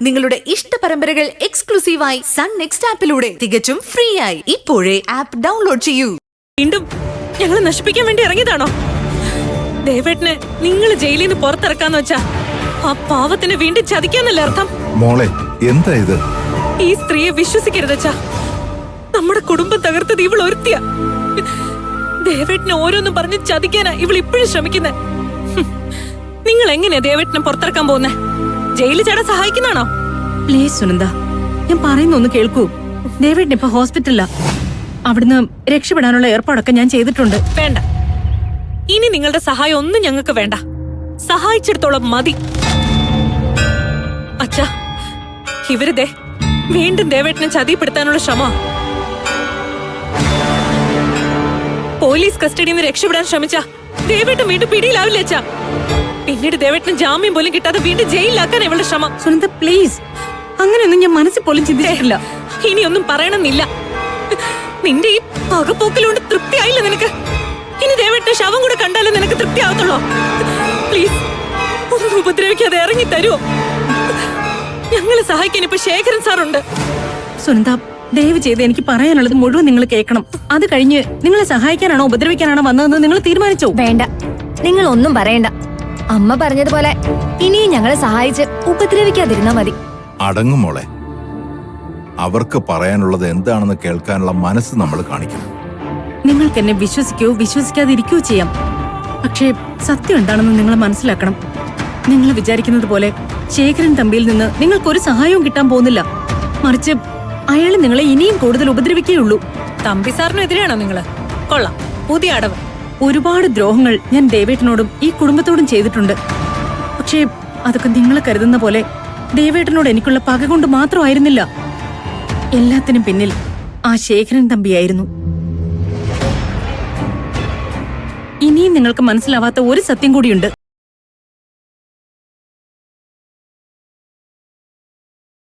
നിങ്ങളുടെ ഇഷ്ട പരമ്പരകൾ എക്സ്ക്ലൂസീവായി സൺ നെക്സ്റ്റ് ആപ്പിലൂടെ തികച്ചും ഫ്രീ ആയി ഇപ്പോഴേ ആപ്പ് ഡൗൺലോഡ് ചെയ്യൂ. വീണ്ടും ഞങ്ങൾ നശിപ്പിക്കാൻ വേണ്ടി ഇറങ്ങിയതാണോ? ദേവേട്ടനെ നിങ്ങൾ ജയിലിൽ നിന്ന് പുറത്തിറക്കാന്ന് വെച്ചാ ആ പാവത്തിനെ വീണ്ടും ചതിക്കാന്നല്ലേ അർത്ഥം? മോളെ എന്താ ഇത്? ഈ സ്ത്രീയെ വിശ്വസിക്കരുതച്ചാ. നമ്മുടെ കുടുംബം തകർത്തത് ഇവൾ ഒരുത്തിയ. ദേവേട്ടനെ ഓരോന്നും പറഞ്ഞ് ചതിക്കാനാ ഇവൾ ഇപ്പോഴും ശ്രമിക്കുന്നെ. നിങ്ങൾ എങ്ങനെയാ ദേവേട്ടനെ പുറത്തിറക്കാൻ പോകുന്നേ? ജയിലിൽ ചാടാൻ സഹായിക്കുന്നാണോ? പ്ലീസ് സുനന്ദ, ഞാൻ പറയുന്ന ഒന്ന് കേൾക്കൂ. ദേവേട്ടൻ ഇപ്പൊ ഹോസ്പിറ്റലിലാ. അവിടുന്ന് രക്ഷപ്പെടാനുള്ള ഏർപ്പാടൊക്കെ ഞാൻ ചെയ്തിട്ടുണ്ട്. വേണ്ട, ഇനി നിങ്ങളുടെ സഹായം ഒന്നും ഞങ്ങൾക്ക് വേണ്ട. സഹായിച്ചിടത്തോളം മതി. അച്ഛാ, ഇവരിതേ വീണ്ടും ദേവേട്ടനെ ചതിപ്പെടുത്താനുള്ള ശ്രമം. പോലീസ് കസ്റ്റഡിയിൽ നിന്ന് രക്ഷപ്പെടാൻ ശ്രമിച്ച ദേവേട്ടൻ വീണ്ടും പിടിയിലാവില്ല അച്ഛാ. പിന്നീട് ദേവേട്ടന് ജാമ്യം പോലും കിട്ടാതെ വീണ്ടും ജയിലിലാക്കാൻ ഇവളുടെ ശ്രമം. സുനന്ദ പ്ലീസ്, അങ്ങനെയൊന്നും ഞാൻ മനസ്സിൽ പോലും ചിന്തിച്ചിട്ടില്ല. ഇനിയൊന്നും പറയണമെന്നില്ല. നിന്റെ ഈ പകപ്പോക്കിലുകൊണ്ട് തൃപ്തിയായില്ല നിനക്ക്. ഇനി ദേവേട്ടന്റെ ശവം കൂടെ കണ്ടാലേ നിനക്ക് തൃപ്തി ആവത്തുള്ളൂ. പ്ലീസ്, ഒന്നും ഉപദ്രവിക്കാതെ ഇറങ്ങി തരുമോ? ഞങ്ങളെ സഹായിക്കാൻ ഇപ്പൊ ശേഖരൻ സാറുണ്ട്. സുനന്ദ, ദയവ് ചെയ്ത് എനിക്ക് പറയാനുള്ളത് മുഴുവൻ നിങ്ങൾ കേൾക്കണം. അത് കഴിഞ്ഞ് നിങ്ങളെ സഹായിക്കാനാണോ ഉപദ്രവിക്കാനാണോ വന്നതെന്ന് നിങ്ങൾ തീരുമാനിച്ചോ? വേണ്ട, നിങ്ങൾ ഒന്നും പറയണ്ട. അമ്മ പറഞ്ഞതുപോലെ ഇനിയും ഞങ്ങളെ സഹായിച്ച് ഉപദ്രവിക്കാതിരുന്നാ മതി. അടങ്ങും മോളെ. അവർക്ക് പറയാനുള്ളത് എന്താണെന്ന് കേൾക്കാനുള്ള മനസ്സ് നമ്മൾ കാണിക്കണം. നിങ്ങൾക്ക് എന്നെ വിശ്വസിക്കോ വിശ്വസിക്കാതിരിക്കോ ചെയ്യാം. പക്ഷേ സത്യം എന്താണെന്ന് നിങ്ങൾ മനസ്സിലാക്കണം. നിങ്ങൾ വിചാരിക്കുന്നത് പോലെ ശേഖരൻ തമ്പിയിൽ നിന്ന് നിങ്ങൾക്കൊരു സഹായവും കിട്ടാൻ പോകുന്നില്ല. മറിച്ച് അയാൾ നിങ്ങളെ ഇനിയും കൂടുതൽ ഉപദ്രവിക്കുകയുള്ളൂ. തമ്പി സാറിനെതിരെയാണോ നിങ്ങള്? കൊള്ളാം, പുതിയ അടവ്. ഒരുപാട് ദ്രോഹങ്ങൾ ഞാൻ ദേവേട്ടനോടും ഈ കുടുംബത്തോടും ചെയ്തിട്ടുണ്ട്. പക്ഷേ അതൊക്കെ നിങ്ങൾ കരുതുന്ന പോലെ ദേവേട്ടനോട് എനിക്കുള്ള പക കൊണ്ട് മാത്രമായിരുന്നില്ല. എല്ലാത്തിനും പിന്നിൽ ആ ശേഖരൻ തമ്പിയായിരുന്നു. ഇനിയും നിങ്ങൾക്ക് മനസ്സിലാവാത്ത ഒരു സത്യം കൂടിയുണ്ട്.